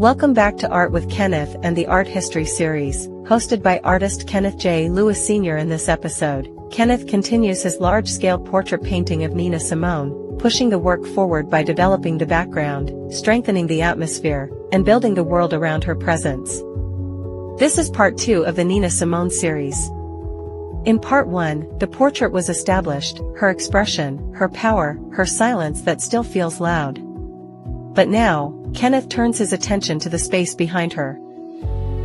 Welcome back to Art with Kenneth and the Art History series, hosted by artist Kenneth J. Lewis Sr. In this episode, Kenneth continues his large-scale portrait painting of Nina Simone, pushing the work forward by developing the background, strengthening the atmosphere, and building the world around her presence. This is part 2 of the Nina Simone series. In part 1, the portrait was established, her expression, her power, her silence that still feels loud. But now, Kenneth turns his attention to the space behind her.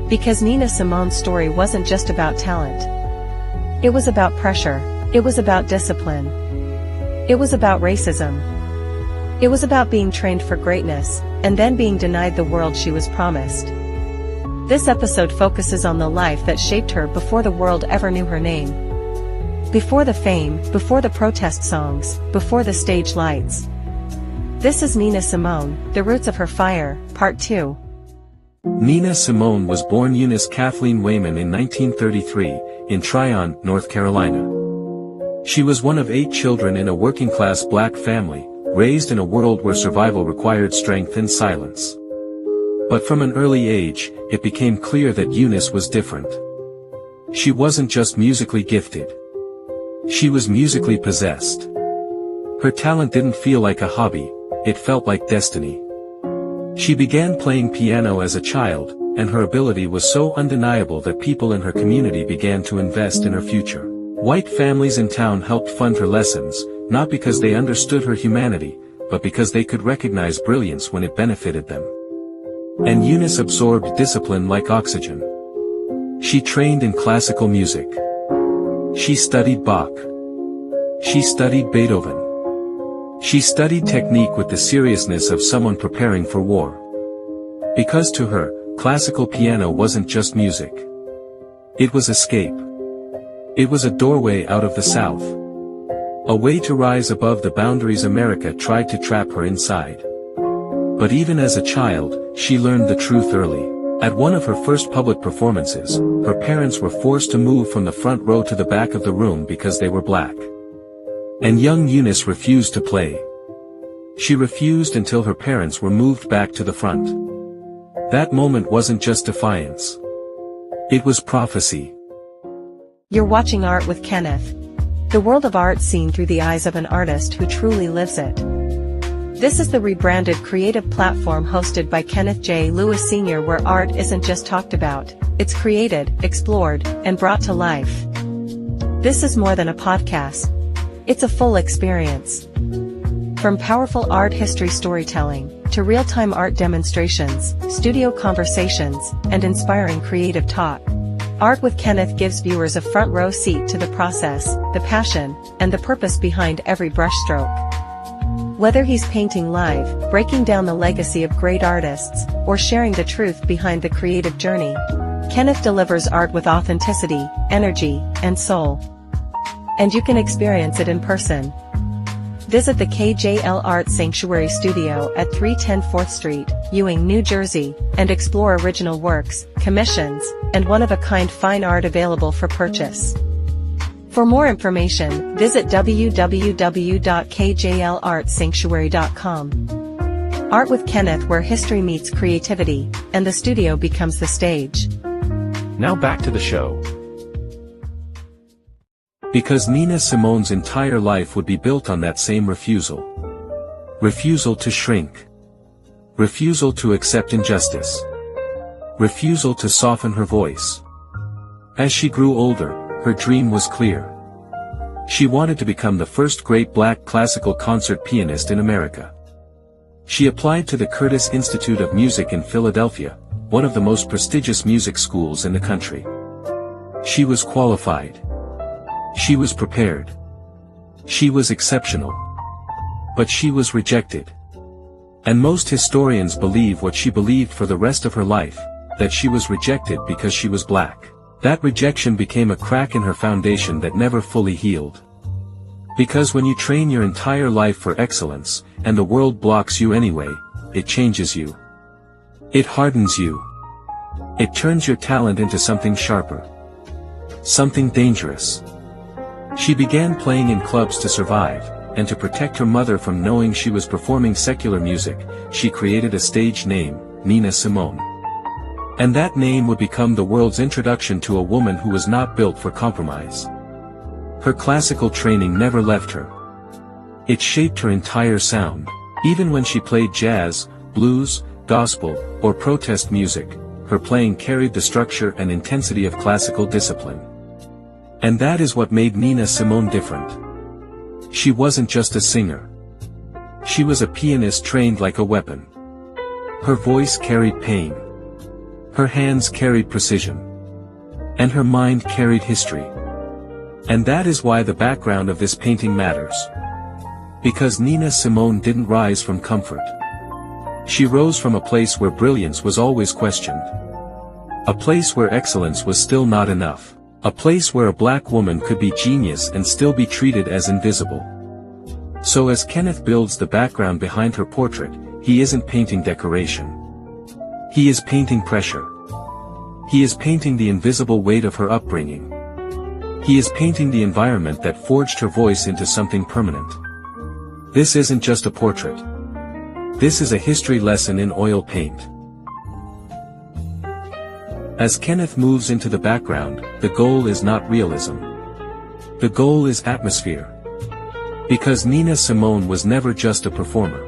Because Nina Simone's story wasn't just about talent. It was about pressure. It was about discipline. It was about racism. It was about being trained for greatness, and then being denied the world she was promised. This episode focuses on the life that shaped her before the world ever knew her name. Before the fame, before the protest songs, before the stage lights. This is Nina Simone, The Roots of Her Fire, Part 2. Nina Simone was born Eunice Kathleen Waymon in 1933, in Tryon, North Carolina. She was one of 8 children in a working-class black family, raised in a world where survival required strength and silence. But from an early age, it became clear that Eunice was different. She wasn't just musically gifted. She was musically possessed. Her talent didn't feel like a hobby. It felt like destiny. She began playing piano as a child, and her ability was so undeniable that people in her community began to invest in her future. White families in town helped fund her lessons, not because they understood her humanity, but because they could recognize brilliance when it benefited them. And Eunice absorbed discipline like oxygen. She trained in classical music. She studied Bach. She studied Beethoven. She studied technique with the seriousness of someone preparing for war. Because to her, classical piano wasn't just music. It was escape. It was a doorway out of the South. A way to rise above the boundaries America tried to trap her inside. But even as a child, she learned the truth early. At one of her first public performances, her parents were forced to move from the front row to the back of the room because they were black. And young Eunice refused to play. She refused until her parents were moved back to the front. That moment wasn't just defiance. It was prophecy. You're watching Art with Kenneth. The world of art seen through the eyes of an artist who truly lives it. This is the rebranded creative platform hosted by Kenneth J. Lewis Sr. where art isn't just talked about, it's created, explored, and brought to life. This is more than a podcast. It's a full experience. From powerful art history storytelling, to real-time art demonstrations, studio conversations, and inspiring creative talk. Art with Kenneth gives viewers a front-row seat to the process, the passion, and the purpose behind every brushstroke. Whether he's painting live, breaking down the legacy of great artists, or sharing the truth behind the creative journey, Kenneth delivers art with authenticity, energy, and soul. And you can experience it in person. Visit the KJL Art Sanctuary Studio at 310 4th Street, Ewing, New Jersey, and explore original works, commissions, and one-of-a-kind fine art available for purchase. For more information, visit www.kjlartsanctuary.com. Art with Kenneth, where history meets creativity, and the studio becomes the stage. Now back to the show. Because Nina Simone's entire life would be built on that same refusal. Refusal to shrink. Refusal to accept injustice. Refusal to soften her voice. As she grew older, her dream was clear. She wanted to become the first great black classical concert pianist in America. She applied to the Curtis Institute of Music in Philadelphia, one of the most prestigious music schools in the country. She was qualified. She was prepared. She was exceptional. But she was rejected. And most historians believe what she believed for the rest of her life, that she was rejected because she was black. That rejection became a crack in her foundation that never fully healed. Because when you train your entire life for excellence, and the world blocks you anyway, it changes you. It hardens you. It turns your talent into something sharper. Something dangerous. She began playing in clubs to survive, and to protect her mother from knowing she was performing secular music, she created a stage name, Nina Simone. And that name would become the world's introduction to a woman who was not built for compromise. Her classical training never left her. It shaped her entire sound. Even when she played jazz, blues, gospel, or protest music, her playing carried the structure and intensity of classical discipline. And that is what made Nina Simone different. She wasn't just a singer. She was a pianist trained like a weapon. Her voice carried pain. Her hands carried precision. And her mind carried history. And that is why the background of this painting matters. Because Nina Simone didn't rise from comfort. She rose from a place where brilliance was always questioned. A place where excellence was still not enough. A place where a black woman could be genius and still be treated as invisible. So as Kenneth builds the background behind her portrait, he isn't painting decoration. He is painting pressure. He is painting the invisible weight of her upbringing. He is painting the environment that forged her voice into something permanent. This isn't just a portrait. This is a history lesson in oil paint. As Kenneth moves into the background, the goal is not realism. The goal is atmosphere. Because Nina Simone was never just a performer.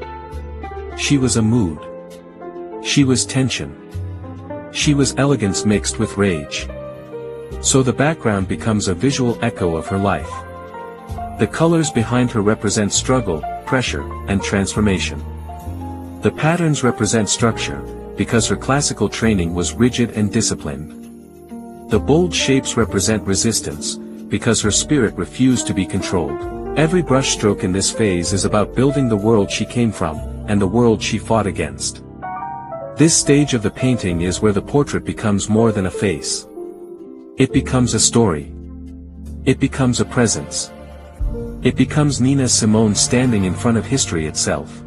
She was a mood. She was tension. She was elegance mixed with rage. So the background becomes a visual echo of her life. The colors behind her represent struggle, pressure, and transformation. The patterns represent structure, because her classical training was rigid and disciplined. The bold shapes represent resistance, because her spirit refused to be controlled. Every brushstroke in this phase is about building the world she came from, and the world she fought against. This stage of the painting is where the portrait becomes more than a face. It becomes a story. It becomes a presence. It becomes Nina Simone standing in front of history itself.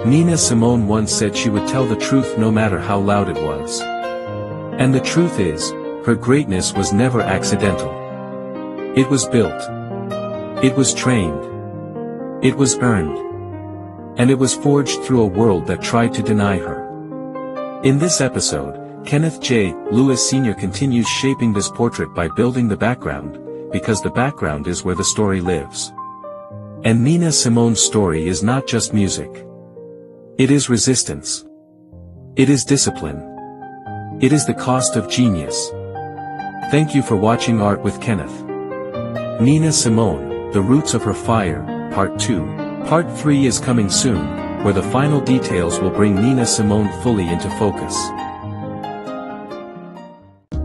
Nina Simone once said she would tell the truth no matter how loud it was. And the truth is, her greatness was never accidental. It was built. It was trained. It was earned. And it was forged through a world that tried to deny her. In this episode, Kenneth J. Lewis Sr. continues shaping this portrait by building the background, because the background is where the story lives. And Nina Simone's story is not just music. It is resistance. It is discipline. It is the cost of genius. Thank you for watching Art with Kenneth. Nina Simone, The Roots of Her Fire, Part 2. Part 3 is coming soon, where the final details will bring Nina Simone fully into focus.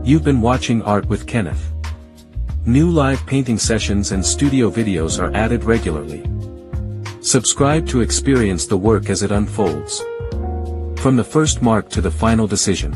You've been watching Art with Kenneth. New live painting sessions and studio videos are added regularly. Subscribe to experience the work as it unfolds. From the first mark to the final decision.